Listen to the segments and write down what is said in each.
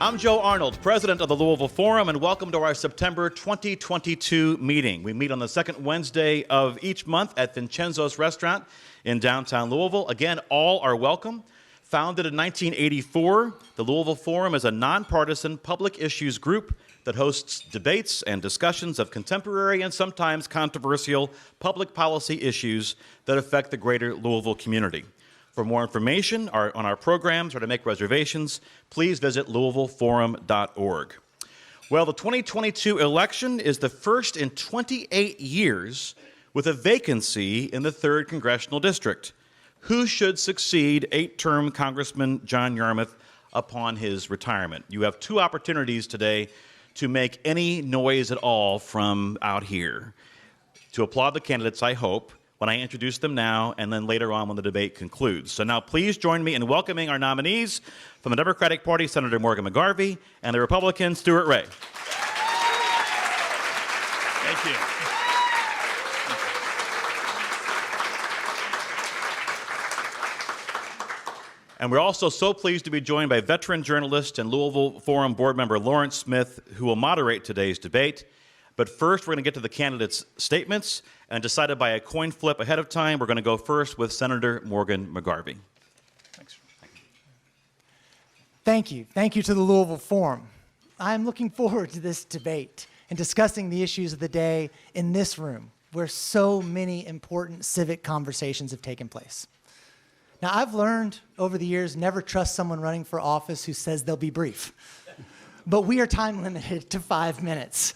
I'm Joe Arnold, president of the Louisville Forum, and welcome to our September 2022 meeting. We meet on the second Wednesday of each month at Vincenzo's Restaurant in downtown Louisville. Again, all are welcome. Founded in 1984, the Louisville Forum is a nonpartisan public issues group that hosts debates and discussions of contemporary and sometimes controversial public policy issues that affect the greater Louisville community. For more information on our programs or to make reservations, please visit louisvilleforum.org. Well, the 2022 election is the first in 28 years with a vacancy in the 3rd Congressional District. Who should succeed 8-term Congressman John Yarmouth upon his retirement? You have 2 opportunities today to make any noise at all from out here. To applaud the candidates, I hope, when I introduce them now and then later on when the debate concludes. So now please join me in welcoming our nominees from the Democratic Party, Senator Morgan McGarvey, and the Republican, Stuart Ray. Thank you. And we're also so pleased to be joined by veteran journalist and Louisville Forum board member Lawrence Smith, who will moderate today's debate. But first, we're going to get to the candidates' statements, and decided by a coin flip ahead of time, we're going to go first with Senator Morgan McGarvey. Thanks. Thank you. Thank you to the Louisville Forum. I'm looking forward to this debate and discussing the issues of the day in this room, where so many important civic conversations have taken place. Now, I've learned over the years never trust someone running for office who says they'll be brief. But we are time limited to 5 minutes.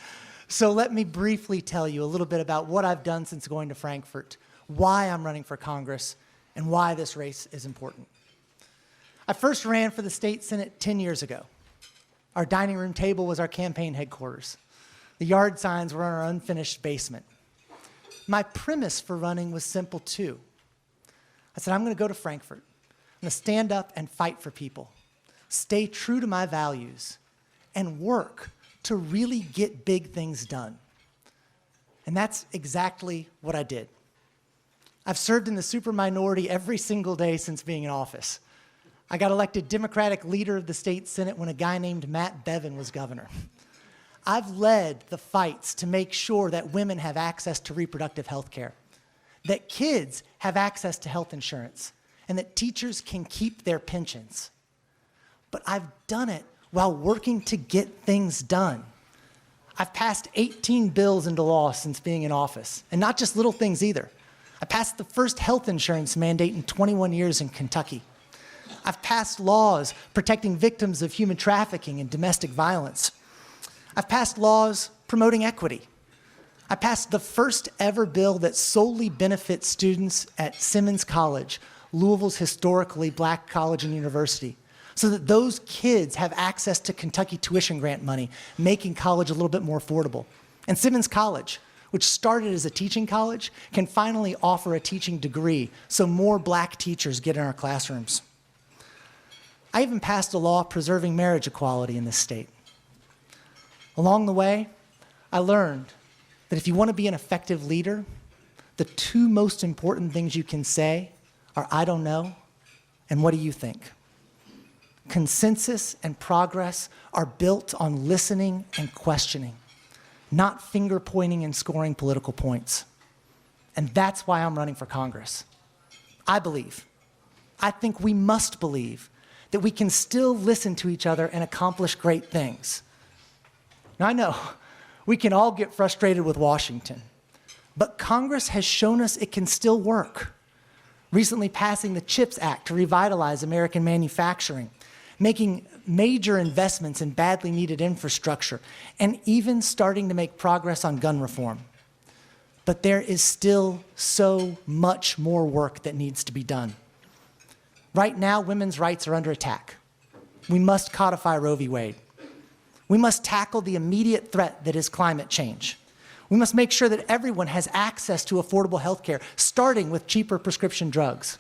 So let me briefly tell you a little bit about what I've done since going to Frankfurt, why I'm running for Congress, and why this race is important. I first ran for the state Senate 10 years ago. Our dining room table was our campaign headquarters. The yard signs were in our unfinished basement. My premise for running was simple too. I said, I'm going to go to Frankfurt. I'm going to stand up and fight for people, stay true to my values, and work to really get big things done. And that's exactly what I did. I've served in the super minority every single day since being in office. I got elected Democratic leader of the state Senate when a guy named Matt Bevin was governor. I've led the fights to make sure that women have access to reproductive health care, that kids have access to health insurance, and that teachers can keep their pensions. But I've done it while working to get things done. I've passed 18 bills into law since being in office, and not just little things either. I passed the first health insurance mandate in 21 years in Kentucky. I've passed laws protecting victims of human trafficking and domestic violence. I've passed laws promoting equity. I passed the first ever bill that solely benefits students at Simmons College, Louisville's historically black college and university, so that those kids have access to Kentucky tuition grant money, making college a little bit more affordable. And Simmons College, which started as a teaching college, can finally offer a teaching degree so more black teachers get in our classrooms. I even passed a law preserving marriage equality in this state. Along the way, I learned that if you want to be an effective leader, the 2 most important things you can say are, I don't know, and what do you think? Consensus and progress are built on listening and questioning, not finger pointing and scoring political points. And that's why I'm running for Congress. I think we must believe that we can still listen to each other and accomplish great things. Now, I know we can all get frustrated with Washington, but Congress has shown us it can still work. Recently passing the CHIPS Act to revitalize American manufacturing, making major investments in badly needed infrastructure, and even starting to make progress on gun reform. But there is still so much more work that needs to be done. Right now, women's rights are under attack. We must codify Roe v. Wade. We must tackle the immediate threat that is climate change. We must make sure that everyone has access to affordable health care, starting with cheaper prescription drugs.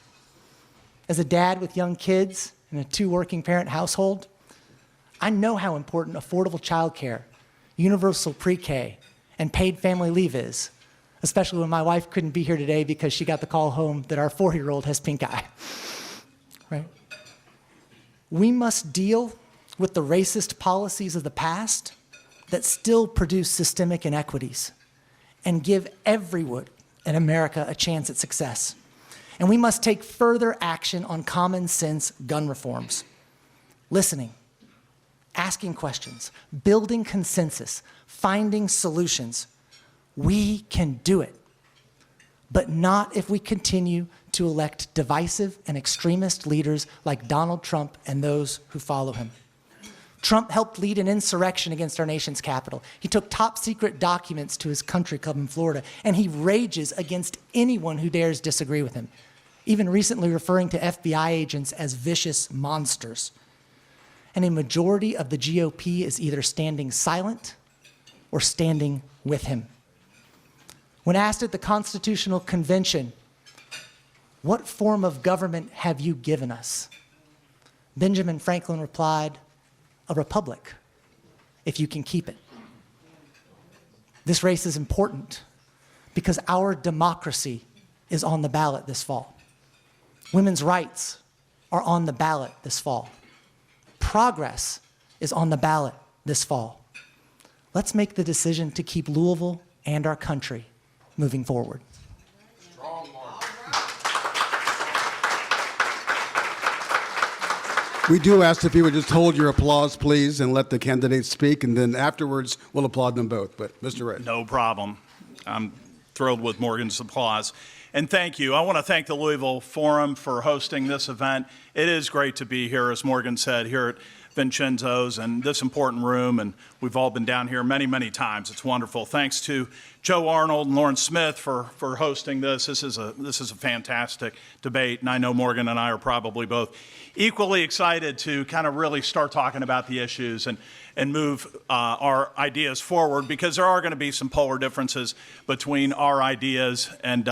As a dad with young kids in a 2 working parent household, I know how important affordable childcare, universal pre-K, and paid family leave is, especially when my wife couldn't be here today because she got the call home that our 4-year-old has pink eye. Right? We must deal with the racist policies of the past that still produce systemic inequities and give everyone in America a chance at success. And we must take further action on common sense gun reforms. Listening, asking questions, building consensus, finding solutions. We can do it, but not if we continue to elect divisive and extremist leaders like Donald Trump and those who follow him. Trump helped lead an insurrection against our nation's capital. He took top secret documents to his country club in Florida, and he rages against anyone who dares disagree with him, even recently referring to FBI agents as vicious monsters. And a majority of the GOP is either standing silent or standing with him. When asked at the Constitutional Convention, "What form of government have you given us?" Benjamin Franklin replied, "A republic, if you can keep it." This race is important because our democracy is on the ballot this fall. Women's rights are on the ballot this fall. Progress is on the ballot this fall. Let's make the decision to keep Louisville and our country moving forward. We do ask if you would just hold your applause, please, and let the candidates speak, and then afterwards we'll applaud them both. But Mr. Ray. No problem. I'm thrilled with Morgan's applause. And thank you. I want to thank the Louisville Forum for hosting this event. It is great to be here, as Morgan said, here at Vincenzo's and this important room, and we've all been down here many, many times. It's wonderful. Thanks to Joe Arnold and Lauren Smith for hosting this. This is a fantastic debate, and I know Morgan and I are probably both equally excited to kind of really start talking about the issues and move our ideas forward, because there are going to be some polar differences between our ideas. And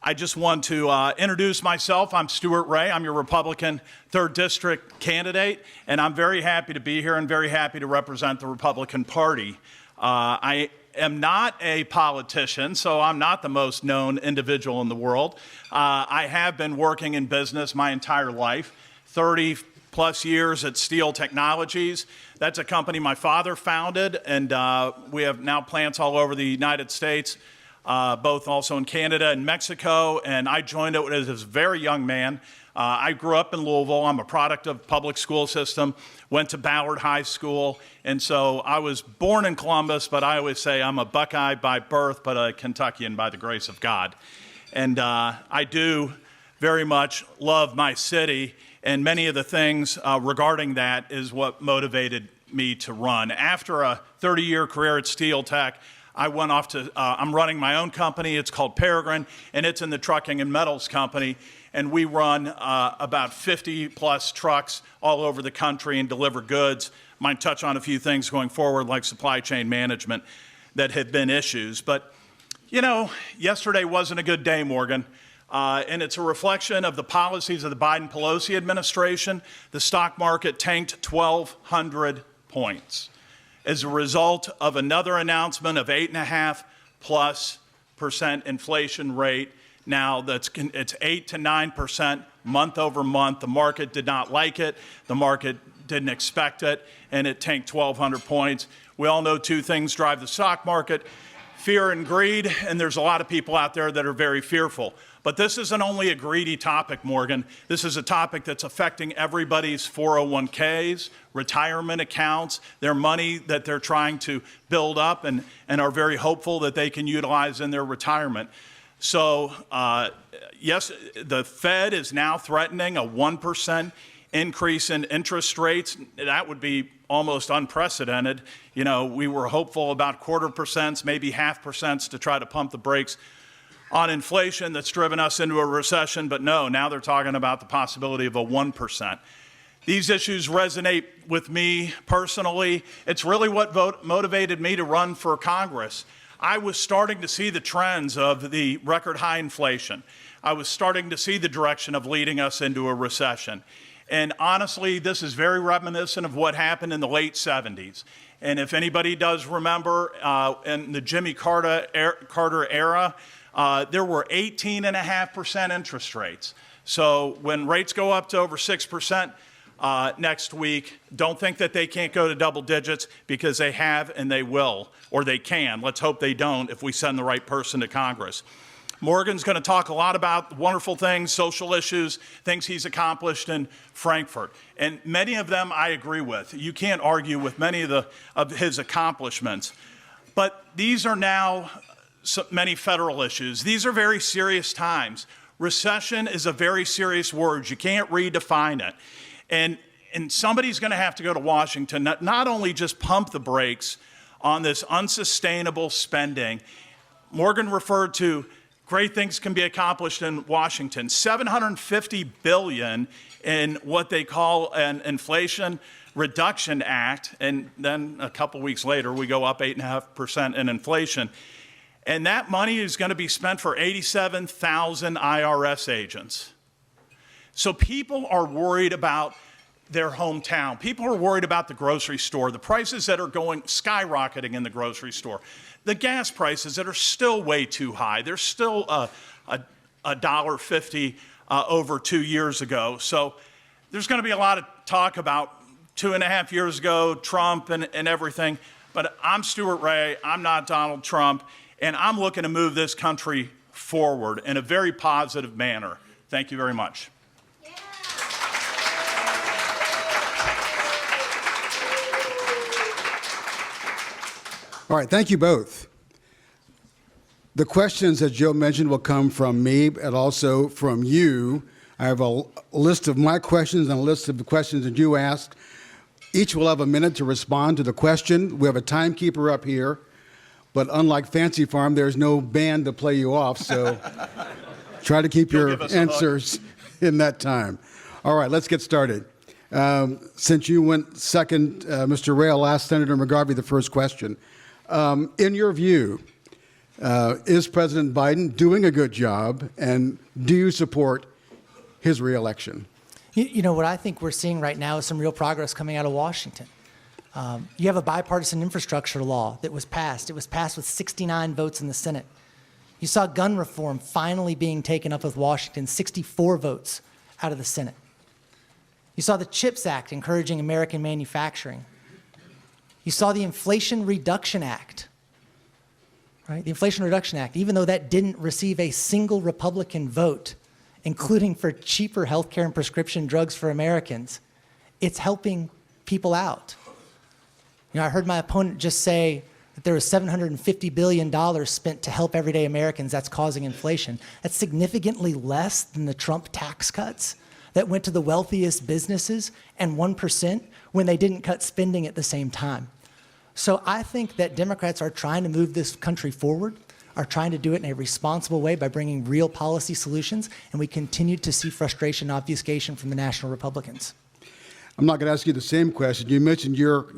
I just want to introduce myself. I'm Stuart Ray. I'm your Republican 3rd District candidate, and I'm very happy to be here and very happy to represent the Republican Party. I am not a politician, so I'm not the most known individual in the world. I have been working in business my entire life, 30 plus years at Steel Technologies. That's a company my father founded, and we have now plants all over the United States, both also in Canada and Mexico, and I joined it as a very young man. I grew up in Louisville. I'm a product of public school system, went to Ballard High School, and so I was born in Columbus, but I always say I'm a Buckeye by birth, but a Kentuckian by the grace of God. And I do very much love my city, and many of the things regarding that is what motivated me to run. After a 30-year career at Steel Tech, I went off to, I'm running my own company. It's called Peregrine, and it's in the trucking and metals company. And we run about 50 plus trucks all over the country and deliver goods. Might touch on a few things going forward, like supply chain management, that have been issues. But, you know, yesterday wasn't a good day, Morgan. And it's a reflection of the policies of the Biden-Pelosi administration. The stock market tanked 1,200 points as a result of another announcement of 8.5+% inflation rate. Now it's 8 to 9% month over month. The market did not like it. The market didn't expect it, and it tanked 1,200 points. We all know two things drive the stock market: fear and greed, and there's a lot of people out there that are very fearful. But this isn't only a greedy topic, Morgan. This is a topic that's affecting everybody's 401ks, retirement accounts, their money that they're trying to build up and are very hopeful that they can utilize in their retirement. So, yes, the Fed is now threatening a 1% increase in interest rates. That would be almost unprecedented. You know, we were hopeful about 0.25%, maybe 0.5% to try to pump the brakes on inflation that's driven us into a recession, but no, now they're talking about the possibility of a 1%. These issues resonate with me personally. It's really what motivated me to run for Congress. I was starting to see the trends of the record high inflation. I was starting to see the direction of leading us into a recession. And honestly, this is very reminiscent of what happened in the late 70s. And if anybody does remember, in the Jimmy Carter era, there were 18.5% interest rates. So when rates go up to over 6%, next week. Don't think that they can't go to double digits, because they have and they will, or they can. Let's hope they don't if we send the right person to Congress. Morgan's going to talk a lot about wonderful things, social issues, things he's accomplished in Frankfurt. And many of them I agree with. You can't argue with many of his accomplishments. But these are now so many federal issues. These are very serious times. Recession is a very serious word. You can't redefine it. And somebody's going to have to go to Washington, not only just pump the brakes on this unsustainable spending. Morgan referred to great things can be accomplished in Washington. $750 billion in what they call an Inflation Reduction Act, and then a couple weeks later we go up 8.5% in inflation. And that money is going to be spent for 87,000 IRS agents. So people are worried about their hometown. People are worried about the grocery store, the prices that are going skyrocketing in the grocery store, the gas prices that are still way too high. They're still $1.50 over 2 years ago. So there's going to be a lot of talk about 2.5 years ago, Trump and everything. But I'm Stuart Ray. I'm not Donald Trump. And I'm looking to move this country forward in a very positive manner. Thank you very much. All right, thank you both. The questions, as Joe mentioned, will come from me and also from you. I have a list of my questions and a list of the questions that you asked. Each will have a minute to respond to the question. We have a timekeeper up here, but unlike Fancy Farm, there's no band to play you off, so try to keep your answers in that time. All right, let's get started. Since you went second, Mr. Ray, I'll ask Senator McGarvey the first question. In your view, is President Biden doing a good job, and do you support his reelection? You know, what I think we're seeing right now is some real progress coming out of Washington. You have a bipartisan infrastructure law that was passed. It was passed with 69 votes in the Senate. You saw gun reform finally being taken up with Washington, 64 votes out of the Senate. You saw the CHIPS Act encouraging American manufacturing. You saw the Inflation Reduction Act, right? The Inflation Reduction Act, even though that didn't receive a single Republican vote, including for cheaper health care and prescription drugs for Americans, it's helping people out. You know, I heard my opponent just say that there was $750 billion spent to help everyday Americans. That's causing inflation. That's significantly less than the Trump tax cuts that went to the wealthiest businesses and 1% when they didn't cut spending at the same time. So I think that Democrats are trying to move this country forward, are trying to do it in a responsible way by bringing real policy solutions, and we continue to see frustration and obfuscation from the national Republicans. I'm not going to ask you the same question. You mentioned your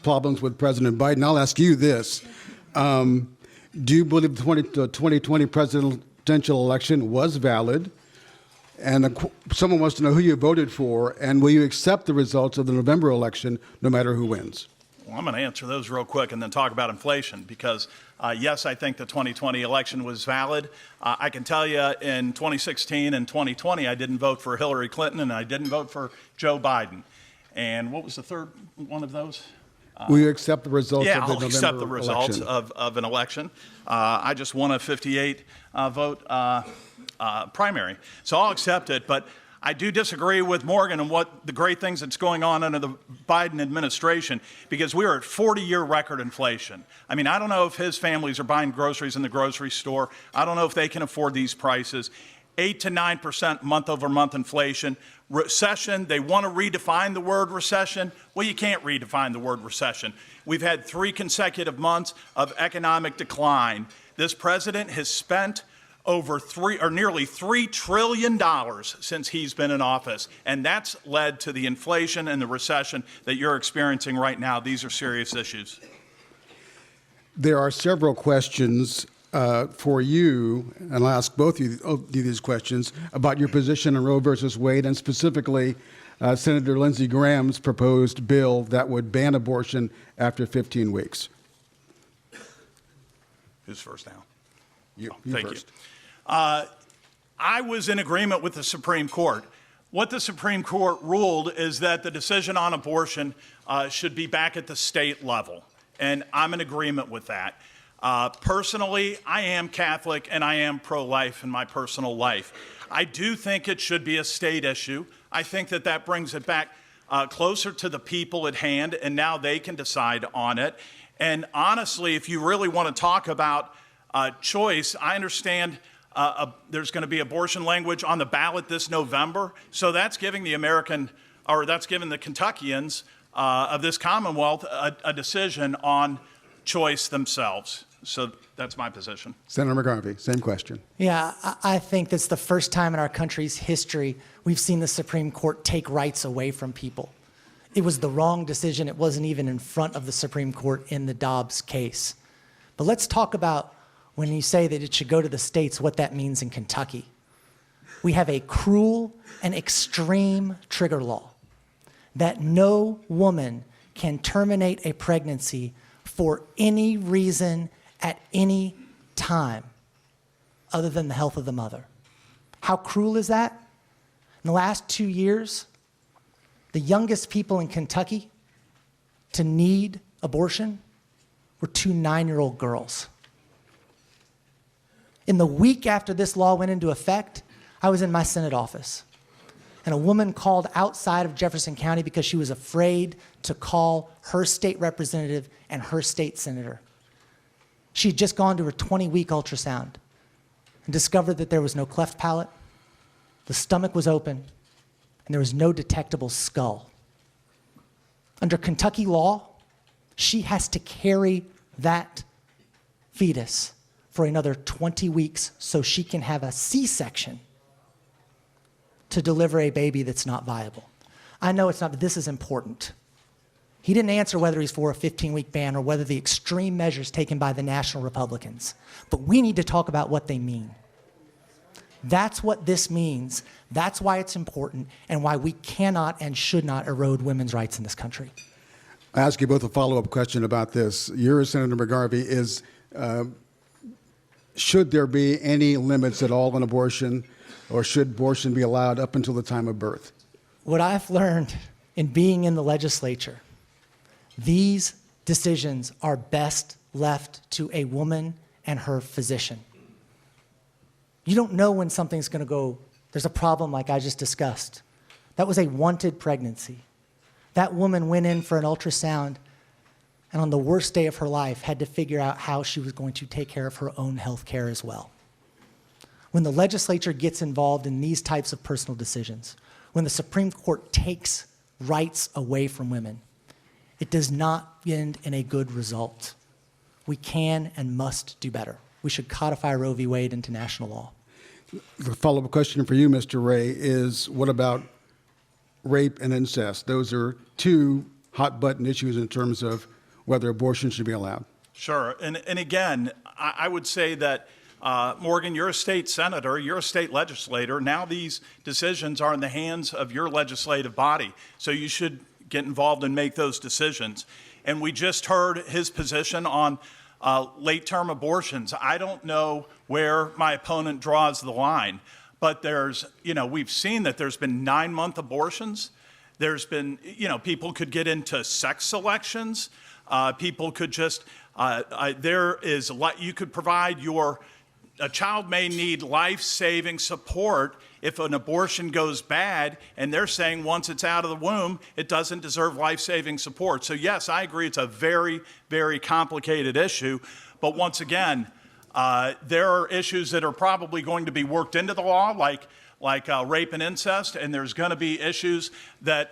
problems with President Biden. I'll ask you this. Do you believe the 2020 presidential election was valid? And someone wants to know who you voted for, and will you accept the results of the November election no matter who wins? Well, I'm going to answer those real quick and then talk about inflation, because yes, I think the 2020 election was valid. I can tell you in 2016 and 2020, I didn't vote for Hillary Clinton and I didn't vote for Joe Biden. And what was the third one of those? Will you accept the results of the November election? Yeah, I'll accept the results of an election. I just won a 58 vote primary, so I'll accept it. But I do disagree with Morgan on what the great things that's going on under the Biden administration, because we are at 40-year record inflation. I mean, I don't know if his families are buying groceries in the grocery store. I don't know if they can afford these prices. 8 to 9% month-over-month inflation. Recession, they want to redefine the word recession. Well, you can't redefine the word recession. We've had 3 consecutive months of economic decline. This president has spent over nearly $3 trillion since he's been in office. And that's led to the inflation and the recession that you're experiencing right now. These are serious issues. There are several questions for you, and I'll ask both of you these questions about your position on Roe versus Wade, and specifically Senator Lindsey Graham's proposed bill that would ban abortion after 15 weeks. Who's first now? You Thank first. you. I was in agreement with the Supreme Court. What the Supreme Court ruled is that the decision on abortion should be back at the state level, and I'm in agreement with that. Personally, I am Catholic and I am pro-life in my personal life. I do think it should be a state issue. I think that that brings it back closer to the people at hand, and now they can decide on it. And honestly, if you really want to talk about choice, I understand there's going to be abortion language on the ballot this November. So that's giving that's giving the Kentuckians of this Commonwealth a decision on choice themselves. So that's my position. Senator McGarvey, same question. Yeah, I think that's the first time in our country's history we've seen the Supreme Court take rights away from people. It was the wrong decision. It wasn't even in front of the Supreme Court in the Dobbs case. But let's talk about when you say that it should go to the states, what that means in Kentucky. We have a cruel and extreme trigger law that no woman can terminate a pregnancy for any reason at any time other than the health of the mother. How cruel is that? In the last 2 years, the youngest people in Kentucky to need abortion were 2 9-year-old girls. In the week after this law went into effect, I was in my Senate office, and a woman called outside of Jefferson County because she was afraid to call her state representative and her state senator. She had just gone to her 20-week ultrasound and discovered that there was no cleft palate, the stomach was open, and there was no detectable skull. Under Kentucky law, she has to carry that fetus for another 20 weeks so she can have a C-section to deliver a baby that's not viable. I know it's not, but this is important. He didn't answer whether he's for a 15-week ban or whether the extreme measures taken by the National Republicans. But we need to talk about what they mean. That's what this means. That's why it's important and why we cannot and should not erode women's rights in this country. I ask you both a follow-up question about this. Yours, Senator McGarvey, is should there be any limits at all on abortion, or should abortion be allowed up until the time of birth? What I've learned in being in the legislature, these decisions are best left to a woman and her physician. You don't know when something's going to go, there's a problem like I just discussed. That was a wanted pregnancy. That woman went in for an ultrasound and on the worst day of her life had to figure out how she was going to take care of her own health care as well. When the legislature gets involved in these types of personal decisions, when the Supreme Court takes rights away from women, it does not end in a good result. We can and must do better. We should codify Roe v. Wade into national law. The follow-up question for you, Mr. Ray, is what about rape and incest? Those are 2 hot-button issues in terms of whether abortion should be allowed. Sure. And again, I would say that, Morgan, you're a state senator, you're a state legislator. Now these decisions are in the hands of your legislative body. So you should get involved and make those decisions. And we just heard his position on late-term abortions. I don't know where my opponent draws the line, but we've seen that there's been 9-month abortions. There's been, people could get into sex selections. People could just, you could provide a child may need life-saving support if an abortion goes bad, and they're saying once it's out of the womb, it doesn't deserve life-saving support. So yes, I agree it's a very, very complicated issue, but once again, there are issues that are probably going to be worked into the law, like rape and incest, and there's going to be issues that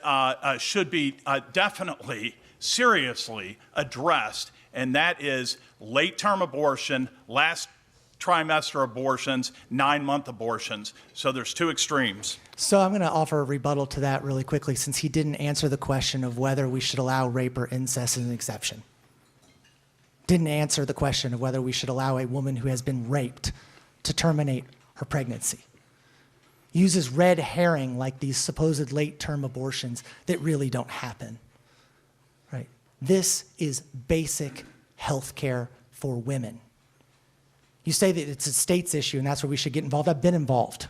should be definitely, seriously addressed, and that is late-term abortion, last trimester abortions, 9-month abortions. So there's 2 extremes. So I'm going to offer a rebuttal to that really quickly, since he didn't answer the question of whether we should allow rape or incest as an exception. Didn't answer the question of whether we should allow a woman who has been raped to terminate her pregnancy. Uses red herring like these supposed late-term abortions that really don't happen. Right? This is basic health care for women. You say that it's a state's issue and that's where we should get involved. I've been involved.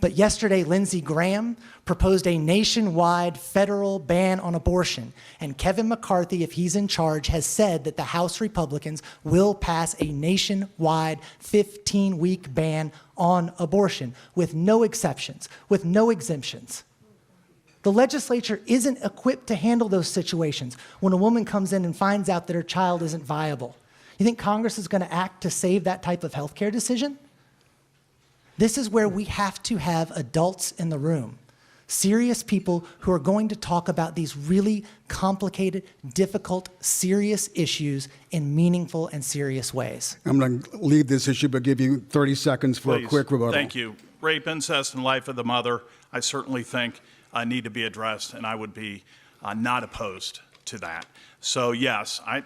But yesterday, Lindsey Graham proposed a nationwide federal ban on abortion. And Kevin McCarthy, if he's in charge, has said that the House Republicans will pass a nationwide 15-week ban on abortion with no exceptions, with no exemptions. The legislature isn't equipped to handle those situations when a woman comes in and finds out that her child isn't viable. You think Congress is going to act to save that type of healthcare decision? This is where we have to have adults in the room, serious people who are going to talk about these really complicated, difficult, serious issues in meaningful and serious ways. I'm going to leave this issue, but give you 30 seconds for Please. a quick rebuttal. Thank you. Rape, incest, and life of the mother, I certainly think need to be addressed, and I would be not opposed to that. So yes, I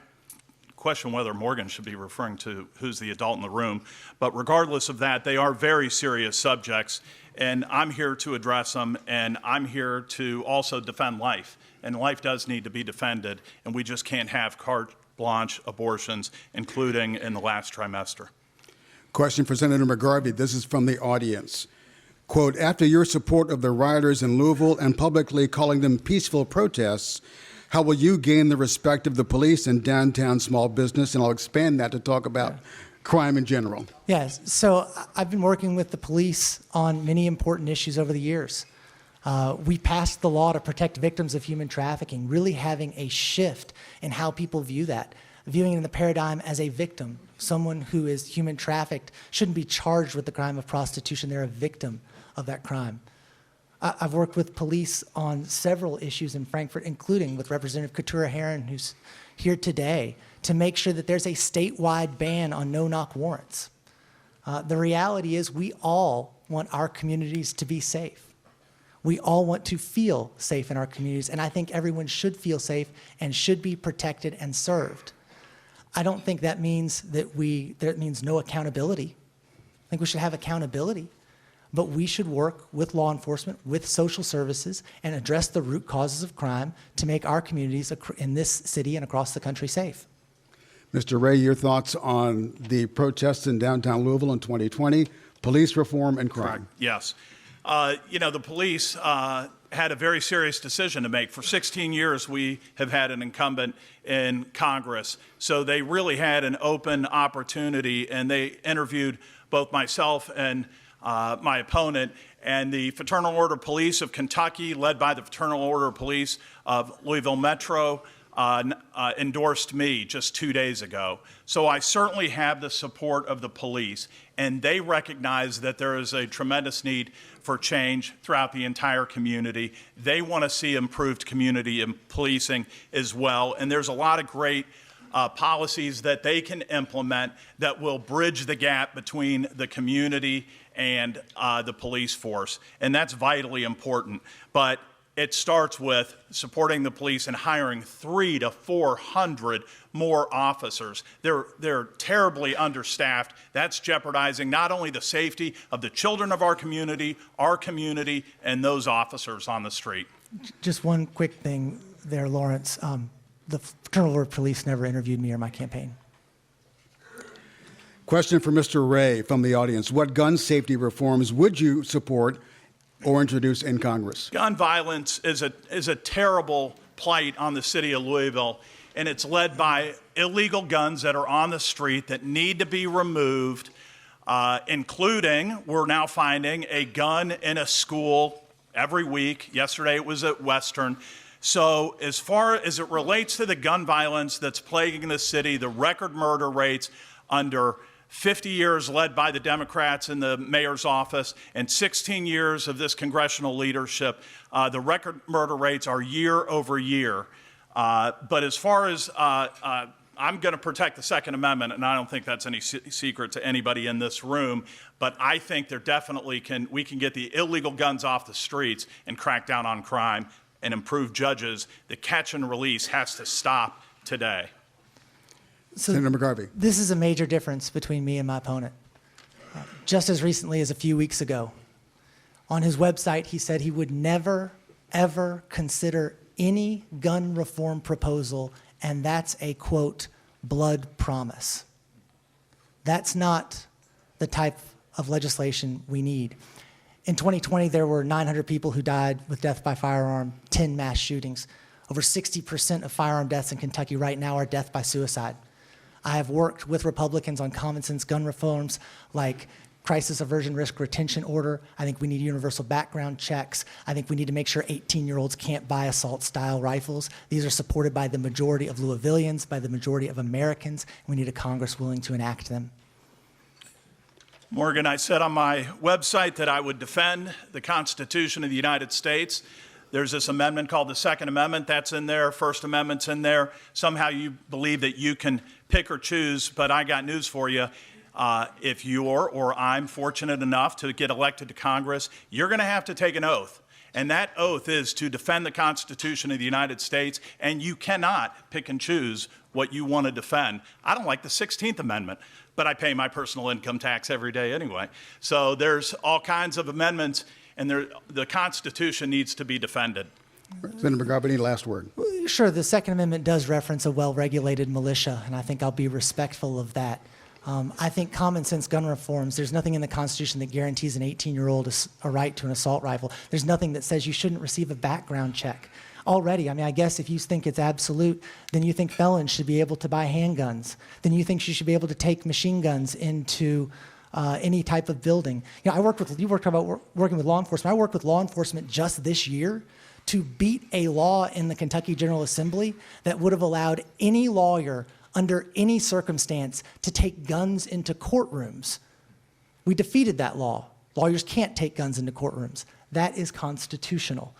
question whether Morgan should be referring to who's the adult in the room, but regardless of that, they are very serious subjects, and I'm here to address them, and I'm here to also defend life, and life does need to be defended, and we just can't have carte blanche abortions, including in the last trimester. Question for Senator McGarvey. This is from the audience. Quote, after your support of the rioters in Louisville and publicly calling them peaceful protests, how will you gain the respect of the police and downtown small business? And I'll expand that to talk about crime in general. Yes, so I've been working with the police on many important issues over the years. We passed the law to protect victims of human trafficking, really having a shift in how people view that, viewing it in the paradigm as a victim. Someone who is human trafficked shouldn't be charged with the crime of prostitution. They're a victim of that crime. I've worked with police on several issues in Frankfurt, including with Representative Couture-Heron, who's here today, to make sure that there's a statewide ban on no-knock warrants. The reality is we all want our communities to be safe. We all want to feel safe in our communities, and I think everyone should feel safe and should be protected and served. I don't think that means that means no accountability. I think we should have accountability. But we should work with law enforcement, with social services, and address the root causes of crime to make our communities in this city and across the country safe. Mr. Ray, your thoughts on the protests in downtown Louisville in 2020, police reform and crime? Correct. Yes. The police had a very serious decision to make. For 16 years, we have had an incumbent in Congress. So they really had an open opportunity, and they interviewed both myself and my opponent, and the Fraternal Order Police of Kentucky, led by the Fraternal Order Police of Louisville Metro, endorsed me just 2 days ago. So I certainly have the support of the police, and they recognize that there is a tremendous need for change throughout the entire community. They want to see improved community and policing as well, and there's a lot of great policies that they can implement that will bridge the gap between the community and the police force, and that's vitally important. But it starts with supporting the police and hiring 300 to 400 more officers. They're terribly understaffed. That's jeopardizing not only the safety of the children of our community, and those officers on the street. Just one quick thing there, Lawrence. The Fraternal Order of Police never interviewed me or my campaign. Question for Mr. Ray from the audience. What gun safety reforms would you support or introduce in Congress? Gun violence is a terrible plight on the city of Louisville, and it's led by illegal guns that are on the street that need to be removed, including we're now finding a gun in a school every week. Yesterday it was at Western. So as far as it relates to the gun violence that's plaguing the city, the record murder rates under 50 years led by the Democrats in the mayor's office and 16 years of this congressional leadership, the record murder rates are year over year. But as far as I'm going to protect the Second Amendment, and I don't think that's any secret to anybody in this room, but I think there definitely we can get the illegal guns off the streets and crack down on crime and improve judges. The catch and release has to stop today. So Senator McGarvey. This is a major difference between me and my opponent. Just as recently as a few weeks ago, on his website, he said he would never, ever consider any gun reform proposal, and that's a, quote, blood promise. That's not the type of legislation we need. In 2020, there were 900 people who died with death by firearm, 10 mass shootings. Over 60% of firearm deaths in Kentucky right now are death by suicide. I have worked with Republicans on common sense gun reforms like crisis aversion risk retention order. I think we need universal background checks. I think we need to make sure 18-year-olds can't buy assault-style rifles. These are supported by the majority of Louisvillians, by the majority of Americans. We need a Congress willing to enact them. Morgan, I said on my website that I would defend the Constitution of the United States. There's this amendment called the Second Amendment. That's in there. First Amendment's in there. Somehow you believe that you can pick or choose, but I got news for you. If you're or I'm fortunate enough to get elected to Congress, you're going to have to take an oath. And that oath is to defend the Constitution of the United States, and you cannot pick and choose what you want to defend. I don't like the 16th Amendment, but I pay my personal income tax every day anyway. So there's all kinds of amendments, and the Constitution needs to be defended. Senator McGarvey, any last word? Sure, the Second Amendment does reference a well-regulated militia, and I think I'll be respectful of that. I think common sense gun reforms, there's nothing in the Constitution that guarantees an 18-year-old a right to an assault rifle. There's nothing that says you shouldn't receive a background check. Already, I mean, I guess if you think it's absolute, then you think felons should be able to buy handguns. Then you think you should be able to take machine guns into any type of building. You know, you worked about working with law enforcement. I worked with law enforcement just this year to beat a law in the Kentucky General Assembly that would have allowed any lawyer under any circumstance to take guns into courtrooms. We defeated that law. Lawyers can't take guns into courtrooms. That is constitutional.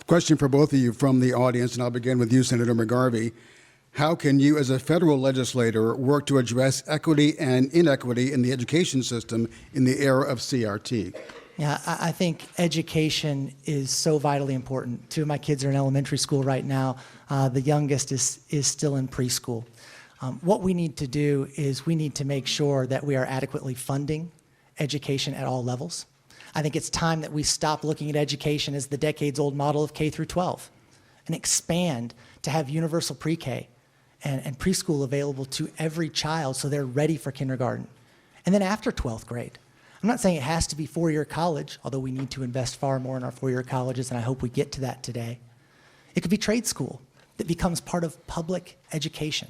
Question for both of you from the audience, and I'll begin with you, Senator McGarvey. How can you, as a federal legislator, work to address equity and inequity in the education system in the era of CRT? Yeah, I think education is so vitally important. Two of my kids are in elementary school right now. The youngest is still in preschool. What we need to do is we need to make sure that we are adequately funding education at all levels. I think it's time that we stop looking at education as the decades-old model of K through 12 and expand to have universal pre-K and preschool available to every child so they're ready for kindergarten. And then after 12th grade. I'm not saying it has to be four-year college, although we need to invest far more in our four-year colleges, and I hope we get to that today. It could be trade school that becomes part of public education.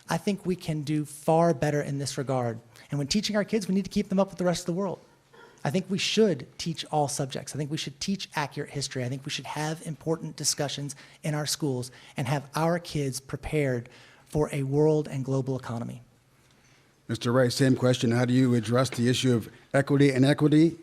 I think we can do far better in this regard. And when teaching our kids, we need to keep them up with the rest of the world. I think we should teach all subjects. I think we should teach accurate history. I think we should have important discussions in our schools and have our kids prepared for a world and global economy. Mr. Ray, same question. How do you address the issue of equity and inequity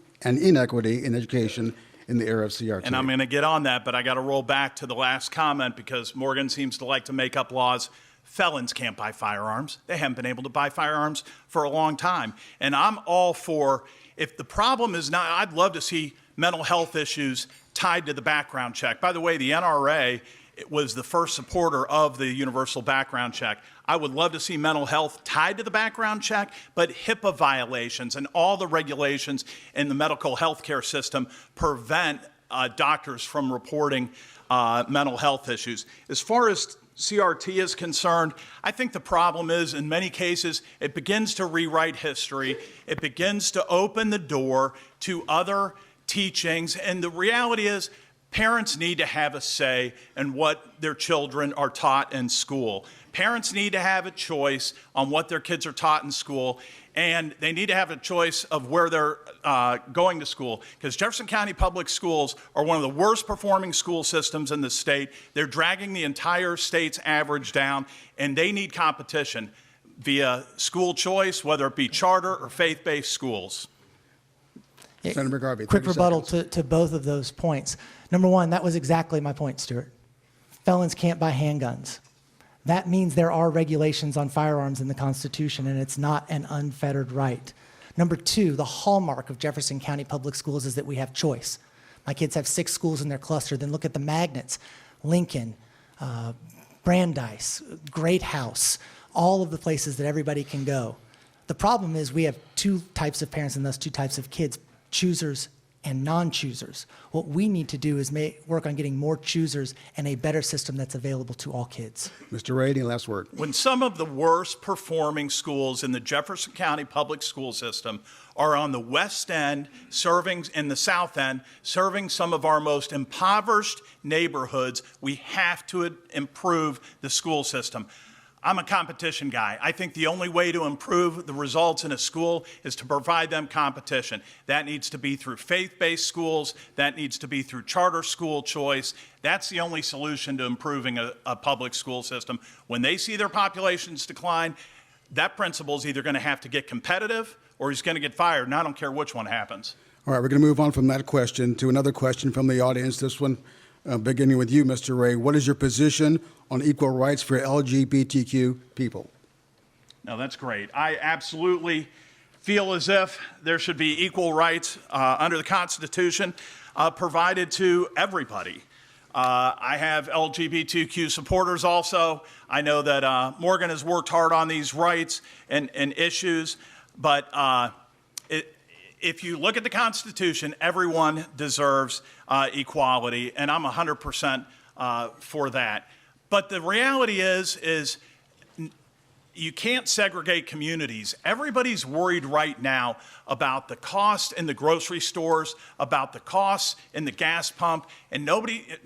in education in the era of CRT? And I'm going to get on that, but I got to roll back to the last comment because Morgan seems to like to make up laws. Felons can't buy firearms. They haven't been able to buy firearms for a long time. And I'm all for, if the problem is not, I'd love to see mental health issues tied to the background check. By the way, the NRA was the first supporter of the universal background check. I would love to see mental health tied to the background check, but HIPAA violations and all the regulations in the medical health care system prevent doctors from reporting mental health issues. As far as CRT is concerned, I think the problem is, in many cases, it begins to rewrite history. It begins to open the door to other teachings, and the reality is, parents need to have a say in what their children are taught in school. Parents need to have a choice on what their kids are taught in school, and they need to have a choice of where they're going to school. Because Jefferson County Public Schools are one of the worst performing school systems in the state. They're dragging the entire state's average down, and they need competition via school choice, whether it be charter or faith-based schools. Senator McGarvey, Quick rebuttal to both of those points. Number one, that was exactly my point, Stuart. Felons can't buy handguns. That means there are regulations on firearms in the Constitution, and it's not an unfettered right. Number two, the hallmark of Jefferson County Public Schools is that we have choice. My kids have 6 schools in their cluster. Then look at the magnets: Lincoln, Brandeis, Great House, all of the places that everybody can go. The problem is we have 2 types of parents and thus 2 types of kids: choosers and non-choosers. What we need to do is work on getting more choosers and a better system that's available to all kids. Mr. Ray, any last word? When some of the worst performing schools in the Jefferson County public school system are on the west end, serving in the south end, serving some of our most impoverished neighborhoods, we have to improve the school system. I'm a competition guy. I think the only way to improve the results in a school is to provide them competition. That needs to be through faith-based schools. That needs to be through charter school choice. That's the only solution to improving a public school system. When they see their populations decline, that principal is either going to have to get competitive or he's going to get fired, and I don't care which one happens. All right, we're going to move on from that question to another question from the audience. This one beginning with you, Mr. Ray. What is your position on equal rights for LGBTQ people? No, that's great. I absolutely feel as if there should be equal rights under the Constitution provided to everybody. I have LGBTQ supporters also. I know that Morgan has worked hard on these rights and issues, but if you look at the Constitution, everyone deserves equality, and I'm 100% for that. But the reality is you can't segregate communities. Everybody's worried right now about the cost in the grocery stores, about the costs in the gas pump, and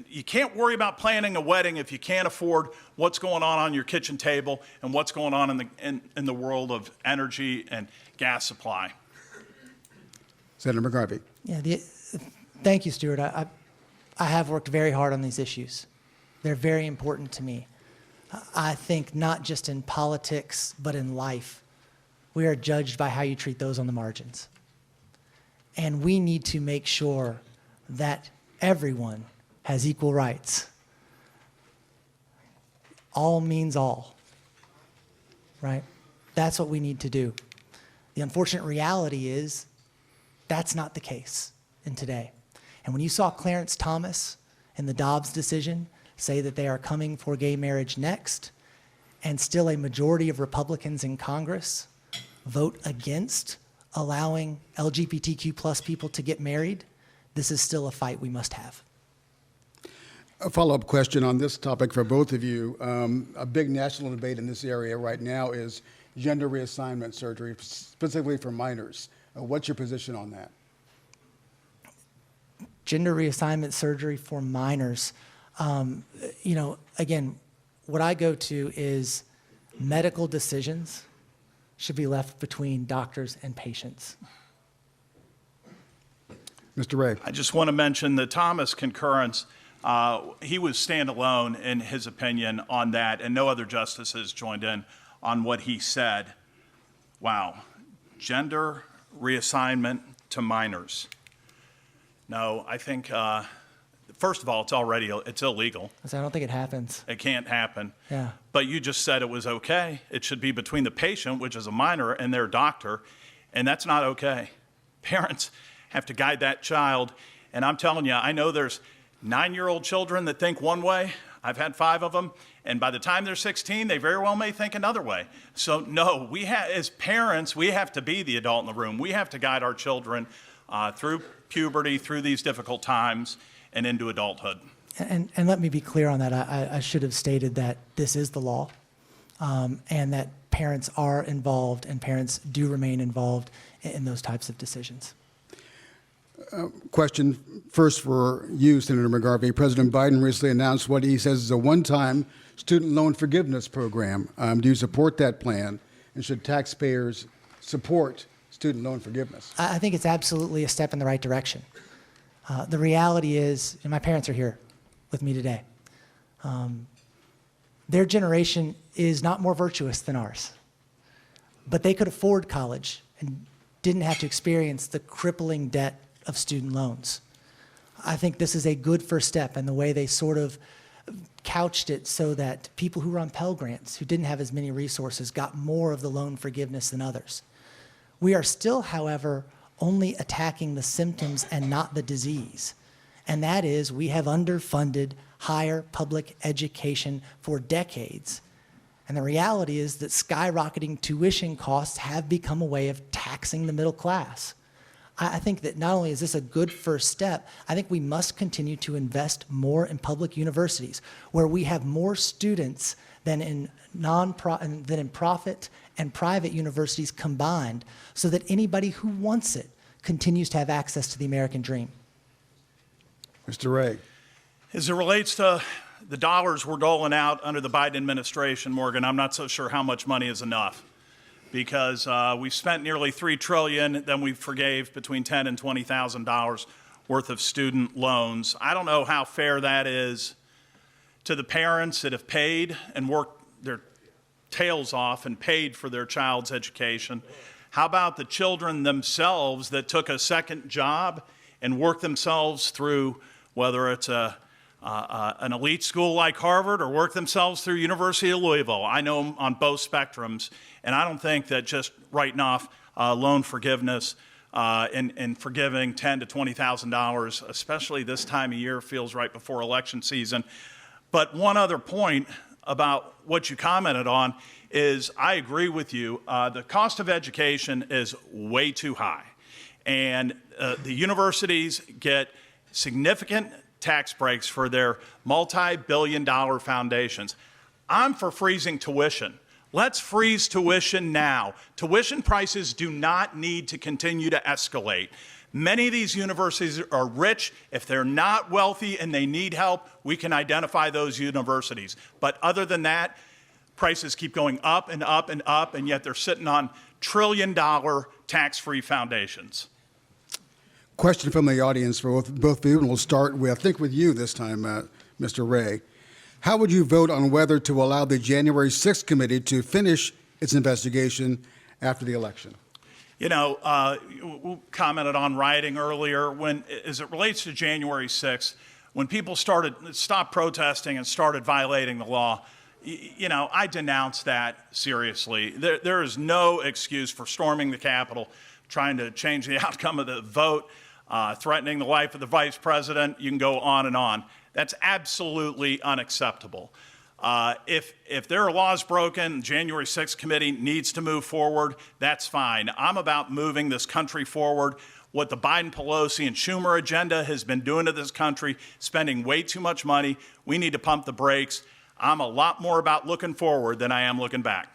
you can't worry about planning a wedding if you can't afford what's going on your kitchen table and what's going on in the world of energy and gas supply. Senator McGarvey. Yeah, thank you, Stuart. I have worked very hard on these issues. They're very important to me. I think not just in politics, but in life, we are judged by how you treat those on the margins. And we need to make sure that everyone has equal rights. All means all, right? That's what we need to do. The unfortunate reality is that's not the case in today. And when you saw Clarence Thomas in the Dobbs decision say that they are coming for gay marriage next, and still a majority of Republicans in Congress vote against allowing LGBTQ plus people to get married, this is still a fight we must have. A follow-up question on this topic for both of you. A big national debate in this area right now is gender reassignment surgery, specifically for minors. What's your position on that? Gender reassignment surgery for minors. Again, what I go to is medical decisions should be left between doctors and patients. Mr. Ray. I just want to mention the Thomas concurrence. He was standalone in his opinion on that, and no other justices joined in on what he said. Wow. Gender reassignment to minors. No, I think, first of all, it's illegal. I don't think it happens. It can't happen. Yeah. But you just said it was okay. It should be between the patient, which is a minor, and their doctor, and that's not okay. Parents have to guide that child, and I'm telling you, I know there's 9-year-old children that think one way. I've had 5 of them, and by the time they're 16, they very well may think another way. So no, as parents, we have to be the adult in the room. We have to guide our children through puberty, through these difficult times, and into adulthood. And let me be clear on that. I should have stated that this is the law, and that parents are involved, and parents do remain involved in those types of decisions. Question first for you, Senator McGarvey. President Biden recently announced what he says is a one-time student loan forgiveness program. Do you support that plan? And should taxpayers support student loan forgiveness? I think it's absolutely a step in the right direction. The reality is, and my parents are here with me today, their generation is not more virtuous than ours. But they could afford college and didn't have to experience the crippling debt of student loans. I think this is a good first step in the way they sort of couched it so that people who were on Pell Grants, who didn't have as many resources, got more of the loan forgiveness than others. We are still, however, only attacking the symptoms and not the disease. And that is, we have underfunded higher public education for decades. And the reality is that skyrocketing tuition costs have become a way of taxing the middle class. I think that not only is this a good first step, I think we must continue to invest more in public universities where we have more students than in profit and private universities combined, so that anybody who wants it continues to have access to the American dream. Mr. Ray. As it relates to the dollars we're doling out under the Biden administration, Morgan, I'm not so sure how much money is enough, because we've spent nearly $3 trillion, then we forgave between $10,000 and $20,000 worth of student loans. I don't know how fair that is to the parents that have paid and worked their tails off and paid for their child's education. How about the children themselves that took a second job and worked themselves through, whether it's an elite school like Harvard or work themselves through University of Louisville? I know them on both spectrums, and I don't think that just writing off loan forgiveness and forgiving $10,000 to $20,000, especially this time of year, feels right before election season. But one other point about what you commented on is I agree with you. The cost of education is way too high, and the universities get significant tax breaks for their multi-billion-dollar foundations. I'm for freezing tuition. Let's freeze tuition now. Tuition prices do not need to continue to escalate. Many of these universities are rich. If they're not wealthy and they need help, we can identify those universities. But other than that, prices keep going up and up and up, and yet they're sitting on trillion-dollar tax-free foundations. Question from the audience for both of you, and we'll start with, I think with you this time, Mr. Ray. How would you vote on whether to allow the January 6th committee to finish its investigation after the election? You know, we commented on rioting earlier. As it relates to January 6th, when people stopped protesting and started violating the law, I denounce that seriously. There is no excuse for storming the Capitol, trying to change the outcome of the vote, threatening the life of the vice president. You can go on and on. That's absolutely unacceptable. If there are laws broken, the January 6th committee needs to move forward, that's fine. I'm about moving this country forward. What the Biden, Pelosi, and Schumer agenda has been doing to this country, spending way too much money, we need to pump the brakes. I'm a lot more about looking forward than I am looking back.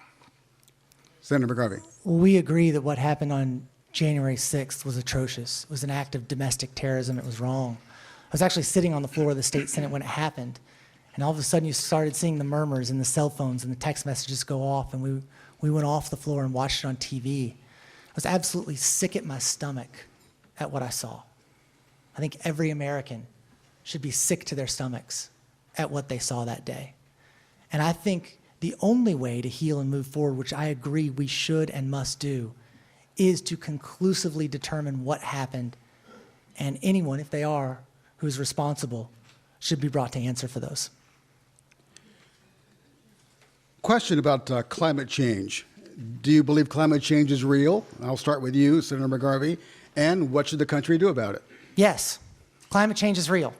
Senator McGarvey. We agree that what happened on January 6th was atrocious. It was an act of domestic terrorism. It was wrong. I was actually sitting on the floor of the state Senate when it happened, and all of a sudden you started seeing the murmurs and the cell phones and the text messages go off, and we went off the floor and watched it on TV. I was absolutely sick at my stomach at what I saw. I think every American should be sick to their stomachs at what they saw that day. And I think the only way to heal and move forward, which I agree we should and must do, is to conclusively determine what happened, and anyone, if they are, who's responsible, should be brought to answer for those. Question about climate change. Do you believe climate change is real? I'll start with you, Senator McGarvey. And what should the country do about it? Yes, climate change is real.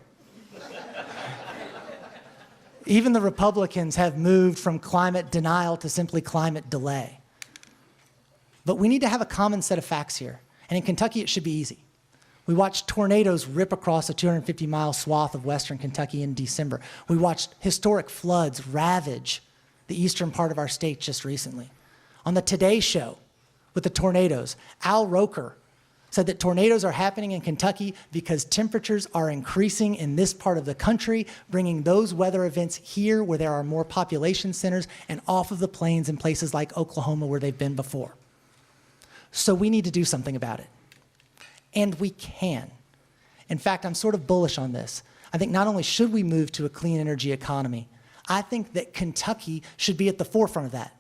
Even the Republicans have moved from climate denial to simply climate delay. But we need to have a common set of facts here. And in Kentucky, it should be easy. We watched tornadoes rip across a 250-mile swath of western Kentucky in December. We watched historic floods ravage the eastern part of our state just recently. On the Today Show with the tornadoes, Al Roker said that tornadoes are happening in Kentucky because temperatures are increasing in this part of the country, bringing those weather events here where there are more population centers and off of the plains in places like Oklahoma where they've been before. So we need to do something about it. And we can. In fact, I'm sort of bullish on this. I think not only should we move to a clean energy economy, I think that Kentucky should be at the forefront of that.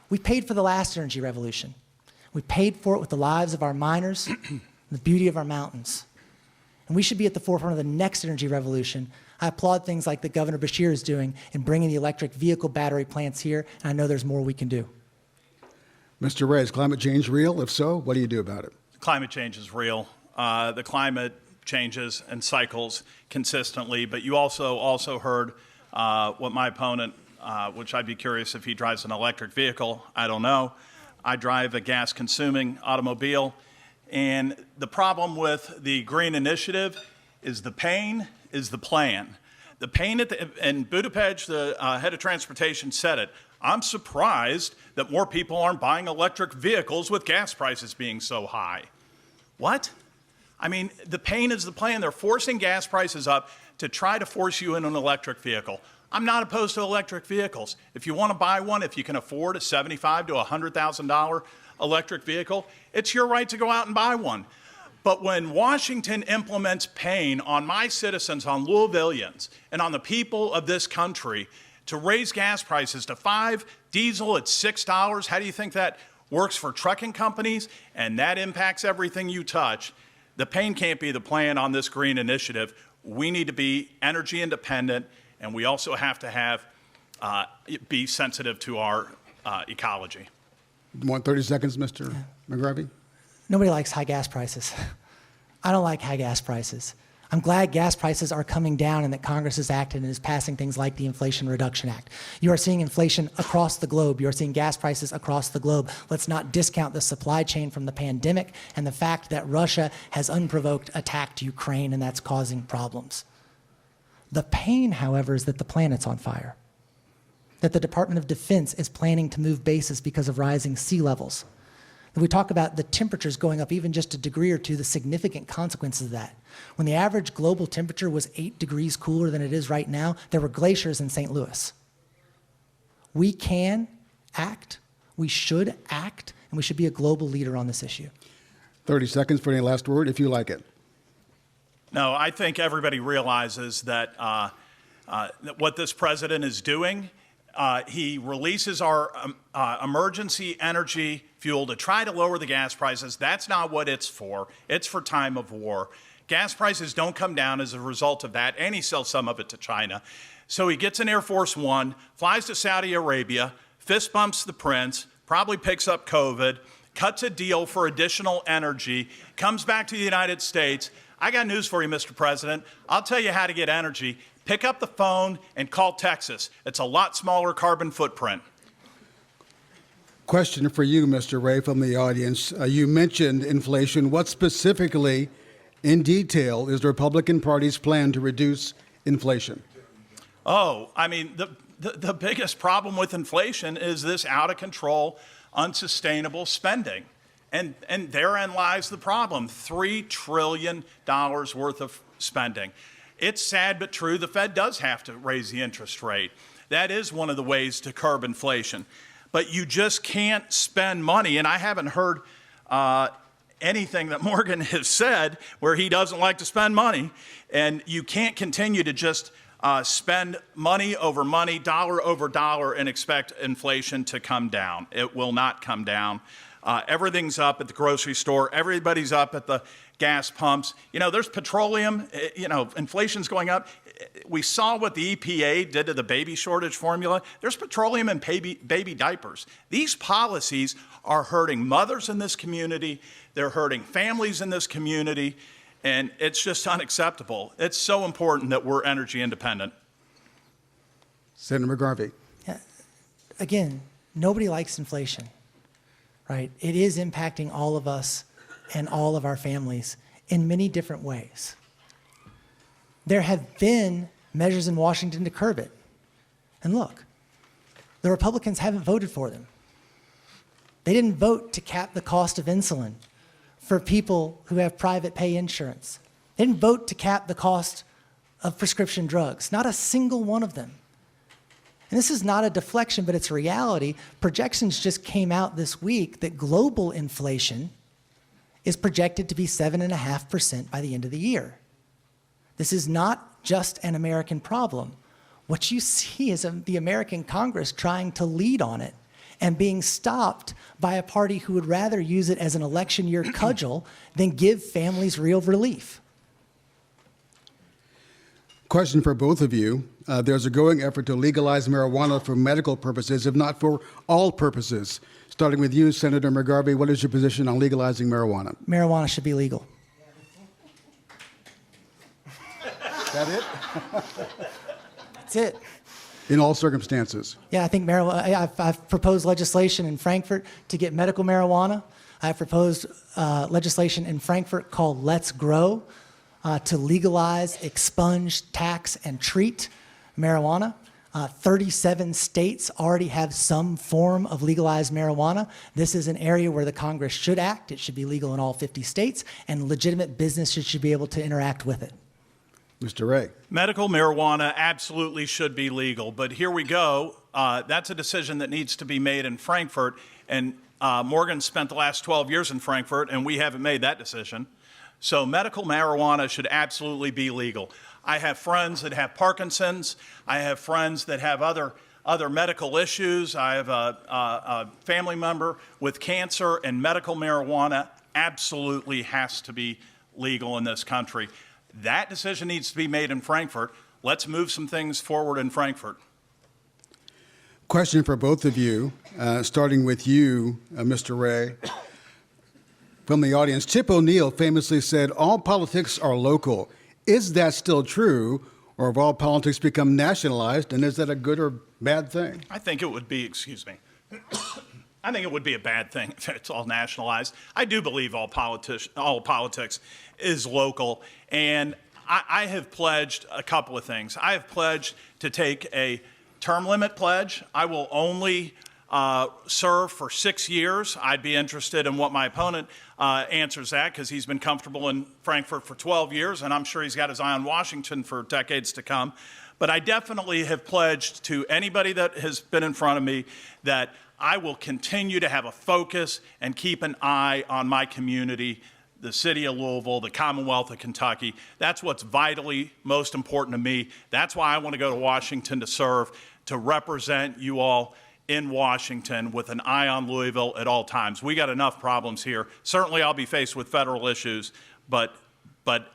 We paid for the last energy revolution. We paid for it with the lives of our miners, and the beauty of our mountains. And we should be at the forefront of the next energy revolution. I applaud things like that Governor Beshear is doing in bringing the electric vehicle battery plants here, and I know there's more we can do. Mr. Ray, is climate change real? If so, what do you do about it? Climate change is real. The climate changes and cycles consistently, but you also heard what my opponent, which I'd be curious if he drives an electric vehicle, I don't know. I drive a gas-consuming automobile, And the problem with the Green Initiative is the pain is the plan. The pain and Budapest, the head of transportation, said it. I'm surprised that more people aren't buying electric vehicles with gas prices being so high. What? I mean, the pain is the plan. They're forcing gas prices up to try to force you in an electric vehicle. I'm not opposed to electric vehicles. If you want to buy one, if you can afford a $75,000 to $100,000 electric vehicle, it's your right to go out and buy one. But when Washington implements pain on my citizens, on Louisvillians, and on the people of this country to raise gas prices to $5, diesel at $6, how do you think that works for trucking companies? And that impacts everything you touch. The pain can't be the plan on this Green Initiative. We need to be energy independent, and we also have to have be sensitive to our ecology. You want 30 seconds, Mr. McGarvey? Nobody likes high gas prices. I don't like high gas prices. I'm glad gas prices are coming down and that Congress has acted and is passing things like the Inflation Reduction Act. You are seeing inflation across the globe. You are seeing gas prices across the globe. Let's not discount the supply chain from the pandemic and the fact that Russia has unprovoked attacked Ukraine, and that's causing problems. The pain, however, is that the planet's on fire, that the Department of Defense is planning to move bases because of rising sea levels. If we talk about the temperatures going up even just a degree or two, the significant consequences of that. When the average global temperature was 8 degrees cooler than it is right now, there were glaciers in St. Louis. We can act, we should act, and we should be a global leader on this issue. 30 seconds for any last word, if you like it. No, I think everybody realizes that what this president is doing, he releases our emergency energy fuel to try to lower the gas prices. That's not what it's for. It's for time of war. Gas prices don't come down as a result of that, and he sells some of it to China. So he gets an Air Force One, flies to Saudi Arabia, fist bumps the prince, probably picks up COVID, cuts a deal for additional energy, comes back to the United States. I got news for you, Mr. President. I'll tell you how to get energy. Pick up the phone and call Texas. It's a lot smaller carbon footprint. Question for you, Mr. Ray, from the audience. You mentioned inflation. What specifically, in detail, is the Republican Party's plan to reduce inflation? Oh, I mean, the biggest problem with inflation is this out-of-control, unsustainable spending. And therein lies the problem, $3 trillion worth of spending. It's sad but true, the Fed does have to raise the interest rate. That is one of the ways to curb inflation. But you just can't spend money, and I haven't heard anything that Morgan has said where he doesn't like to spend money, and you can't continue to just spend money over money, dollar over dollar, and expect inflation to come down. It will not come down. Everything's up at the grocery store. Everybody's up at the gas pumps. You know, there's petroleum. You know, inflation's going up. We saw what the EPA did to the baby shortage formula. There's petroleum in baby diapers. These policies are hurting mothers in this community. They're hurting families in this community. And it's just unacceptable. It's so important that we're energy independent. Senator McGarvey. Yeah. Again, nobody likes inflation, right? It is impacting all of us and all of our families in many different ways. There have been measures in Washington to curb it. And look, the Republicans haven't voted for them. They didn't vote to cap the cost of insulin for people who have private pay insurance. They didn't vote to cap the cost of prescription drugs, not a single one of them. And this is not a deflection, but it's a reality. Projections just came out this week that global inflation is projected to be 7.5% by the end of the year. This is not just an American problem. What you see is the American Congress trying to lead on it and being stopped by a party who would rather use it as an election year cudgel than give families real relief. Question for both of you. There's a growing effort to legalize marijuana for medical purposes, if not for all purposes. Starting with you, Senator McGarvey, what is your position on legalizing marijuana? Marijuana should be legal. Is that it? That's it. In all circumstances? Yeah, I think marijuana, I've proposed legislation in Frankfurt to get medical marijuana I proposed legislation in Frankfurt called Let's Grow to legalize, expunge, tax, and treat marijuana. 37 states already have some form of legalized marijuana. This is an area where the Congress should act. It should be legal in all 50 states, and legitimate businesses should be able to interact with it. Mr. Ray. Medical marijuana absolutely should be legal, but here we go. That's a decision that needs to be made in Frankfurt, and Morgan spent the last 12 years in Frankfurt, and we haven't made that decision. So medical marijuana should absolutely be legal. I have friends that have Parkinson's. I have friends that have other medical issues. I have a family member with cancer, and medical marijuana absolutely has to be legal in this country. That decision needs to be made in Frankfurt. Let's move some things forward in Frankfurt. Question for both of you, starting with you, Mr. Ray. From the audience, Tip O'Neill famously said, all politics are local. Is that still true, or have all politics become nationalized, and is that a good or bad thing? I think it would be, I think it would be a bad thing if it's all nationalized. I do believe all politics is local, and I have pledged a couple of things. I have pledged to take a term limit pledge. I will only serve for 6 years. I'd be interested in what my opponent answers that, because he's been comfortable in Frankfurt for 12 years, and I'm sure he's got his eye on Washington for decades to come. But I definitely have pledged to anybody that has been in front of me that I will continue to have a focus and keep an eye on my community, the city of Louisville, the Commonwealth of Kentucky. That's what's vitally most important to me. That's why I want to go to Washington to serve, to represent you all in Washington with an eye on Louisville at all times. We got enough problems here. Certainly I'll be faced with federal issues, but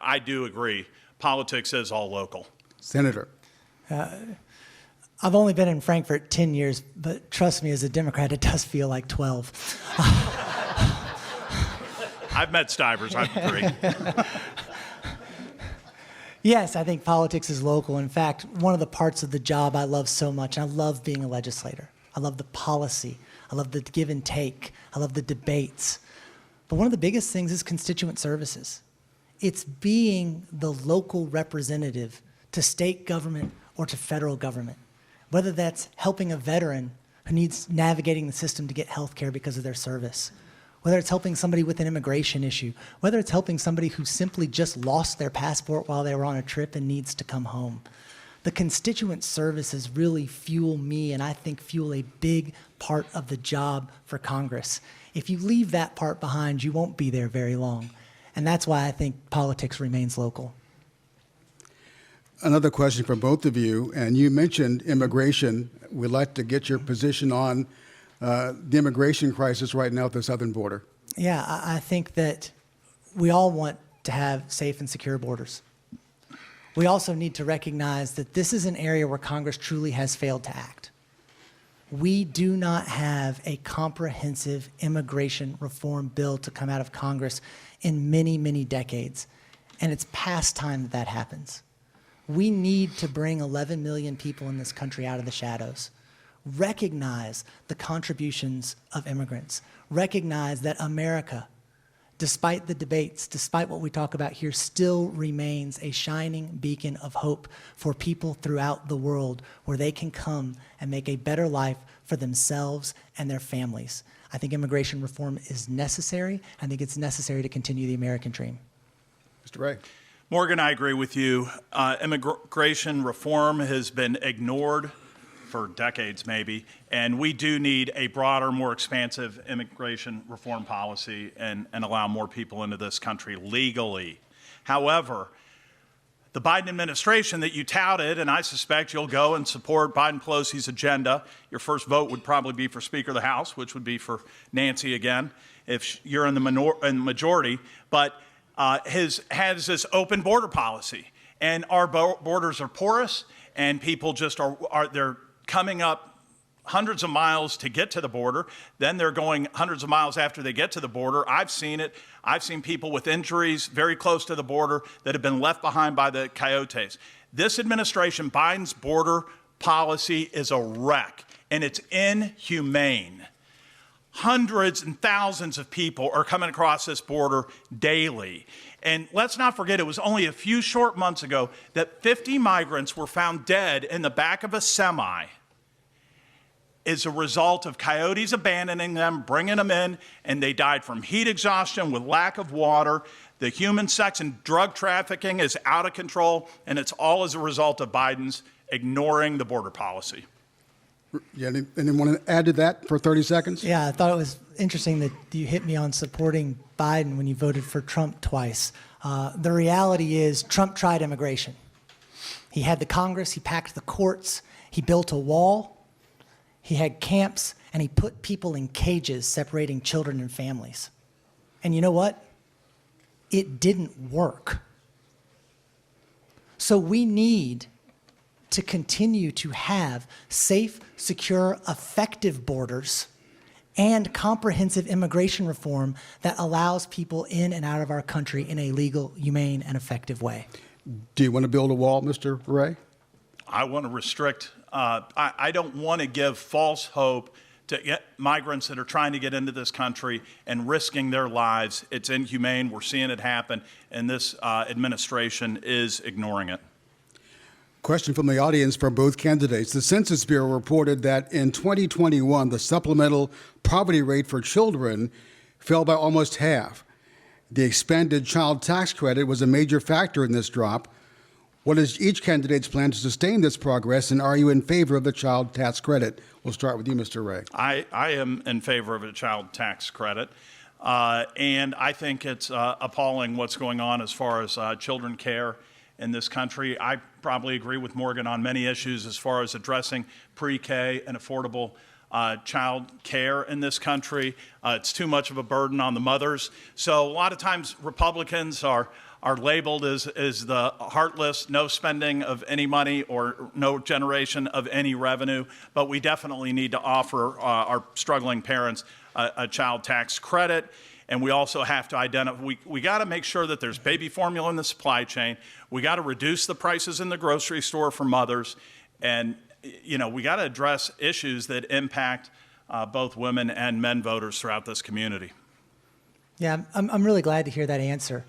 I do agree, politics is all local. Senator. I've only been in Frankfurt 10 years, but trust me, as a Democrat, it does feel like 12. I've met Stivers, I agree. Yes, I think politics is local. In fact, one of the parts of the job I love so much, and I love being a legislator. I love the policy. I love the give and take. I love the debates. But one of the biggest things is constituent services. It's being the local representative to state government or to federal government, whether that's helping a veteran who needs navigating the system to get health care because of their service, whether it's helping somebody with an immigration issue, whether it's helping somebody who simply just lost their passport while they were on a trip and needs to come home. The constituent services really fuel me, and I think fuel a big part of the job for Congress. If you leave that part behind, you won't be there very long. And that's why I think politics remains local. Another question for both of you, and you mentioned immigration. We'd like to get your position on the immigration crisis right now at the southern border. Yeah, I think that we all want to have safe and secure borders. We also need to recognize that this is an area where Congress truly has failed to act. We do not have a comprehensive immigration reform bill to come out of Congress in many, many decades, and it's past time that that happens. We need to bring 11 million people in this country out of the shadows. Recognize the contributions of immigrants. Recognize that America, despite the debates, despite what we talk about here, still remains a shining beacon of hope for people throughout the world where they can come and make a better life for themselves and their families. I think immigration reform is necessary. I think it's necessary to continue the American dream. Mr. Ray. Morgan, I agree with you. Immigration reform has been ignored for decades maybe, and we do need a broader, more expansive immigration reform policy and allow more people into this country legally. However, the Biden administration that you touted, and I suspect you'll go and support Biden Pelosi's agenda. Your first vote would probably be for Speaker of the House, which would be for Nancy again, if you're in the majority, but has this open border policy. And our borders are porous, and people just they're coming up hundreds of miles to get to the border. Then they're going hundreds of miles after they get to the border. I've seen it. I've seen people with injuries very close to the border that have been left behind by the coyotes. This administration, Biden's border policy is a wreck, and it's inhumane. Hundreds and thousands of people are coming across this border daily. And let's not forget, it was only a few short months ago that 50 migrants were found dead in the back of a semi as a result of coyotes abandoning them, bringing them in, and they died from heat exhaustion with lack of water. The human sex and drug trafficking is out of control, and it's all as a result of Biden's ignoring the border policy. Yeah, anyone want to add to that for 30 seconds? Yeah, I thought it was interesting that you hit me on supporting Biden when you voted for Trump twice. The reality is Trump tried immigration. He had the Congress, he packed the courts, he built a wall, he had camps, and he put people in cages separating children and families. And you know what? It didn't work. So we need to continue to have safe, secure, effective borders and comprehensive immigration reform that allows people in and out of our country in a legal, humane, and effective way. Do you want to build a wall, Mr. Ray? I want to restrict, I don't want to give false hope to migrants that are trying to get into this country and risking their lives. It's inhumane. We're seeing it happen, and this administration is ignoring it. Question from the audience from both candidates. The Census Bureau reported that in 2021, the supplemental poverty rate for children fell by almost half. The expanded child tax credit was a major factor in this drop. What is each candidate's plan to sustain this progress, and are you in favor of the child tax credit? We'll start with you, Mr. Ray. I am in favor of a child tax credit, and I think it's appalling what's going on as far as children care in this country. I probably agree with Morgan on many issues as far as addressing pre-K and affordable child care in this country. It's too much of a burden on the mothers. So a lot of times Republicans are labeled as the heartless, no spending of any money or no generation of any revenue, but we definitely need to offer our struggling parents a child tax credit. And we also have to identify, we got to make sure that there's baby formula in the supply chain. We got to reduce the prices in the grocery store for mothers. And, you know, we got to address issues that impact both women and men voters throughout this community. Yeah, I'm really glad to hear that answer.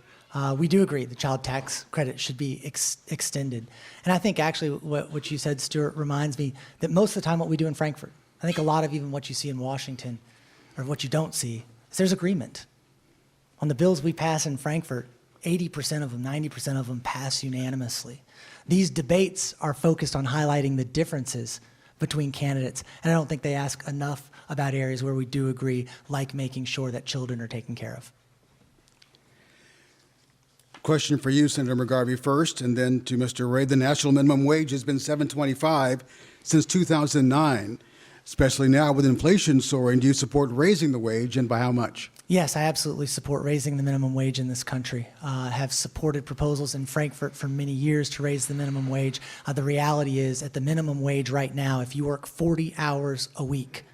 We do agree the child tax credit should be extended. And I think actually what you said, Stuart, reminds me that most of the time what we do in Frankfurt, I think a lot of even what you see in Washington, or what you don't see, is there's agreement. On the bills we pass in Frankfurt, 80% of them, 90% of them pass unanimously. These debates are focused on highlighting the differences between candidates, and I don't think they ask enough about areas where we do agree, like making sure that children are taken care of. Question for you, Senator McGarvey, first, and then to Mr. Ray. The national minimum wage has been $7.25 since 2009, especially now with inflation soaring. Do you support raising the wage, and by how much? Yes, I absolutely support raising the minimum wage in this country. I have supported proposals in Frankfurt for many years to raise the minimum wage. The reality is, at the minimum wage right now, if you work 40 hours a week,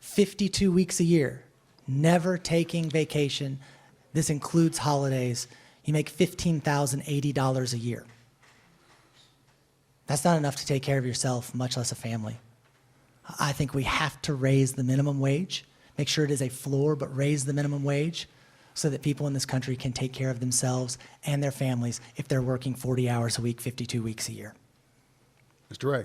52 weeks a year, never taking vacation, this includes holidays, you make $15,080 a year. That's not enough to take care of yourself, much less a family. I think we have to raise the minimum wage, make sure it is a floor, but raise the minimum wage so that people in this country can take care of themselves and their families if they're working 40 hours a week, 52 weeks a year. Mr. Ray.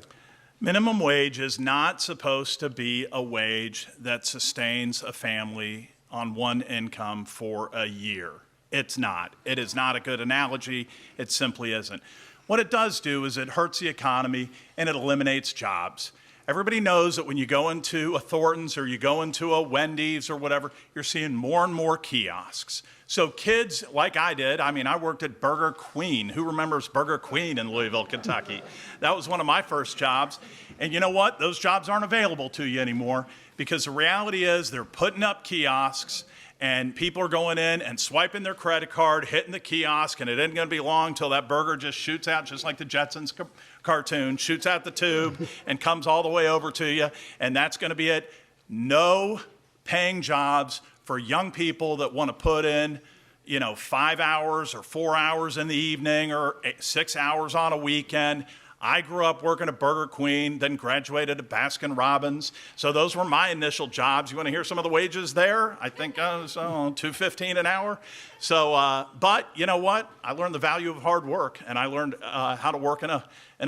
Minimum wage is not supposed to be a wage that sustains a family on one income for a year. It's not. It is not a good analogy. It simply isn't. What it does do is it hurts the economy and it eliminates jobs. Everybody knows that when you go into a Thornton's or you go into a Wendy's or whatever, you're seeing more and more kiosks. So kids, like I did, I mean, I worked at Burger Queen. Who remembers Burger Queen in Louisville, Kentucky? That was one of my first jobs. And you know what? Those jobs aren't available to you anymore because the reality is they're putting up kiosks and people are going in and swiping their credit card, hitting the kiosk, and it isn't going to be long until that burger just shoots out, just like the Jetsons cartoon, shoots out the tube and comes all the way over to you, and that's going to be it. No paying jobs for young people that want to put in, 5 hours or 4 hours in the evening or 6 hours on a weekend. I grew up working at Burger Queen, then graduated at Baskin Robbins. So those were my initial jobs. You want to hear some of the wages there? I think I was $2.15 an hour. So, but you know what? I learned the value of hard work, and I learned how to work in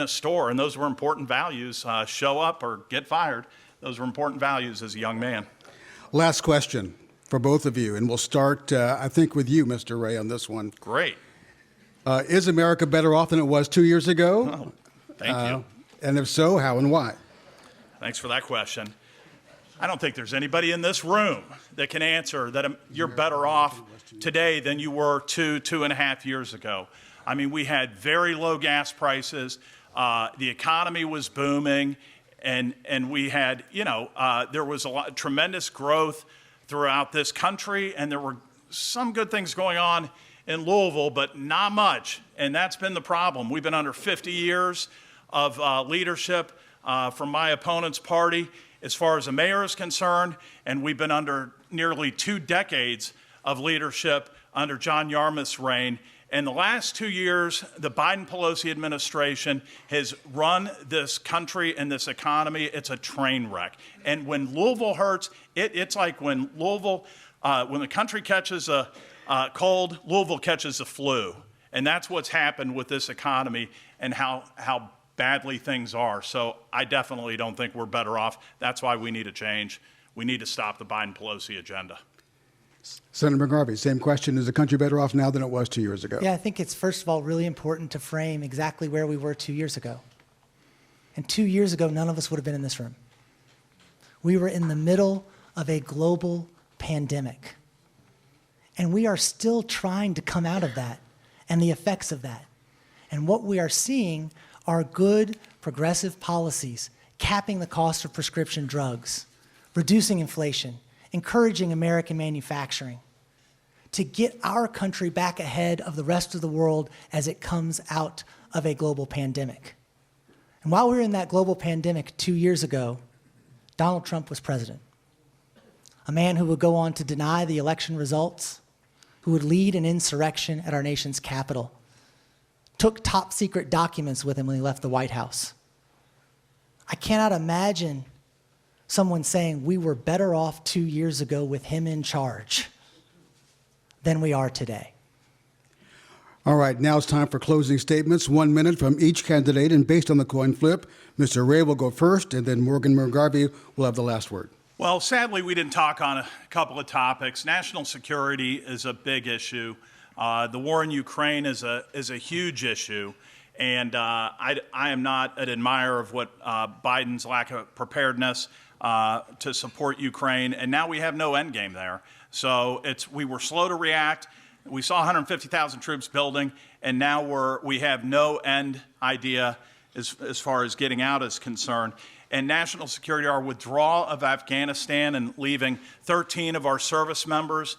a store, and those were important values. Show up or get fired. Those were important values as a young man. Last question for both of you, and we'll start, I think, with you, Mr. Ray, on this one. Great. Is America better off than it was 2 years ago? Oh, thank you. And if so, how and why? Thanks for that question. I don't think there's anybody in this room that can answer that you're better off today than you were 2.5 years ago. I mean, we had very low gas prices. The economy was booming, and we had, there was tremendous growth throughout this country, and there were some good things going on in Louisville, but not much, and that's been the problem. We've been under 50 years of leadership from my opponent's party as far as the mayor is concerned, and we've been under nearly 2 decades of leadership under John Yarmouth's reign. In the last 2 years, the Biden-Pelosi administration has run this country and this economy. It's a train wreck. And when Louisville hurts, it's like when the country catches a cold, Louisville catches the flu. And that's what's happened with this economy and how badly things are. So I definitely don't think we're better off. That's why we need a change. We need to stop the Biden-Pelosi agenda. Senator McGarvey, same question. Is the country better off now than it was 2 years ago? Yeah, I think it's, first of all, really important to frame exactly where we were 2 years ago. And 2 years ago, none of us would have been in this room. We were in the middle of a global pandemic. And we are still trying to come out of that and the effects of that. And what we are seeing are good, progressive policies, capping the cost of prescription drugs, reducing inflation, encouraging American manufacturing, to get our country back ahead of the rest of the world as it comes out of a global pandemic. And while we were in that global pandemic 2 years ago, Donald Trump was president. A man who would go on to deny the election results, who would lead an insurrection at our nation's capital, took top secret documents with him when he left the White House. I cannot imagine someone saying we were better off 2 years ago with him in charge than we are today. All right, now it's time for closing statements. 1 minute from each candidate, and based on the coin flip, Mr. Ray will go first, and then Morgan McGarvey will have the last word. Well, sadly, we didn't talk on a couple of topics. National security is a big issue. The war in Ukraine is a huge issue. And I am not an admirer of what Biden's lack of preparedness to support Ukraine. And now we have no end game there. So we were slow to react. We saw 150,000 troops building, and now we have no end idea as far as getting out is concerned. And national security, our withdrawal of Afghanistan and leaving 13 of our service members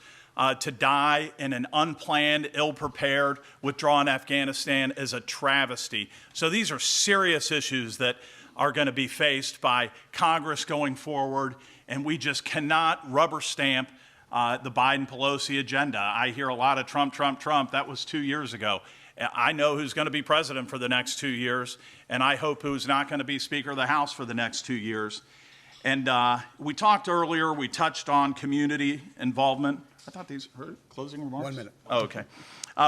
to die in an unplanned, ill-prepared withdrawal in Afghanistan is a travesty. So these are serious issues that are going to be faced by Congress going forward, and we just cannot rubber stamp the Biden-Pelosi agenda. I hear a lot of Trump, Trump, Trump. That was 2 years ago. I know who's going to be president for the next 2 years, and I hope who's not going to be Speaker of the House for the next 2 years. And we talked earlier, we touched on community involvement. I thought these were closing remarks? 1 minute. Oh, okay.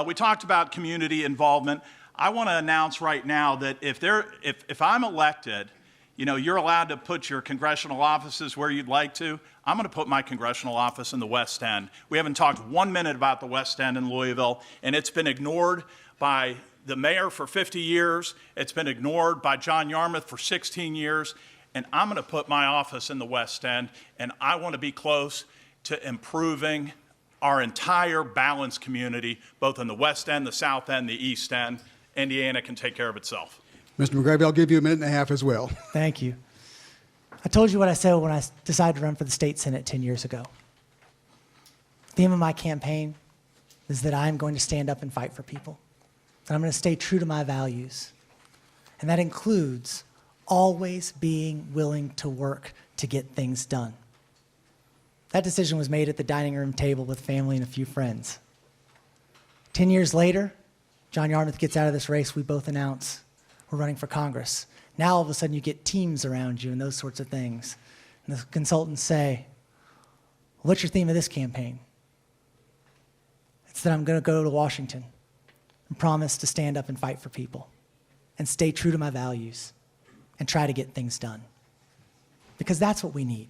We talked about community involvement. I want to announce right now that if I'm elected, you're allowed to put your congressional offices where you'd like to. I'm going to put my congressional office in the West End. We haven't talked 1 minute about the West End in Louisville, and it's been ignored by the mayor for 50 years. It's been ignored by John Yarmouth for 16 years. And I'm going to put my office in the West End, and I want to be close to improving our entire balanced community, both in the West End, the South End, the East End. Indiana can take care of itself. Mr. McGarvey, I'll give you a minute and a half as well. Thank you. I told you what I said when I decided to run for the state Senate 10 years ago. The theme of my campaign is that I'm going to stand up and fight for people. That I'm going to stay true to my values. And that includes always being willing to work to get things done. That decision was made at the dining room table with family and a few friends. 10 years later, John Yarmouth gets out of this race. We both announce who are running for Congress. Now all of a sudden you get teams around you and those sorts of things. And the consultants say, what's your theme of this campaign? It's that I'm going to go to Washington and promise to stand up and fight for people and stay true to my values and try to get things done. Because that's what we need.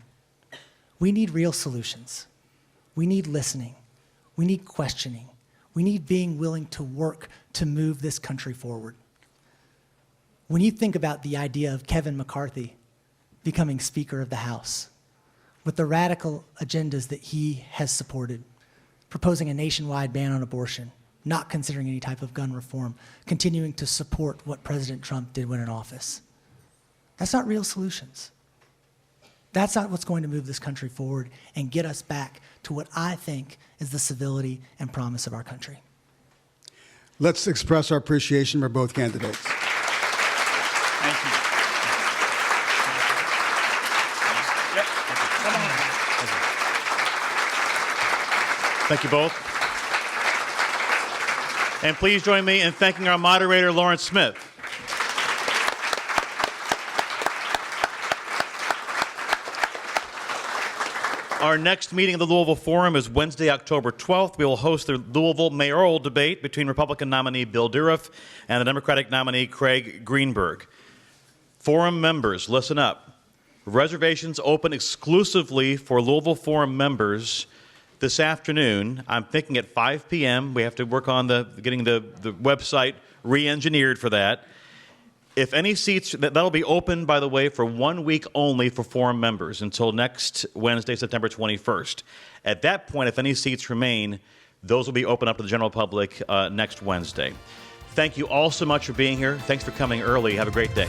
We need real solutions. We need listening. We need questioning. We need being willing to work to move this country forward. When you think about the idea of Kevin McCarthy becoming Speaker of the House, with the radical agendas that he has supported, proposing a nationwide ban on abortion, not considering any type of gun reform, continuing to support what President Trump did when in office. That's not real solutions. That's not what's going to move this country forward and get us back to what I think is the civility and promise of our country. Let's express our appreciation for both candidates. Thank you. Yep. Come on. Thank you both. And please join me in thanking our moderator, Lawrence Smith. Our next meeting of the Louisville Forum is Wednesday, October 12th. We will host the Louisville mayoral debate between Republican nominee Bill Dourif and the Democratic nominee Craig Greenberg. Forum members, listen up. Reservations open exclusively for Louisville Forum members this afternoon. I'm thinking at 5 p.m. We have to work on getting the website re-engineered for that. If any seats, that'll be open, by the way, for 1 week only for Forum members until next Wednesday, September 21st. At that point, if any seats remain, those will be open up to the general public next Wednesday. Thank you all so much for being here. Thanks for coming early. Have a great day.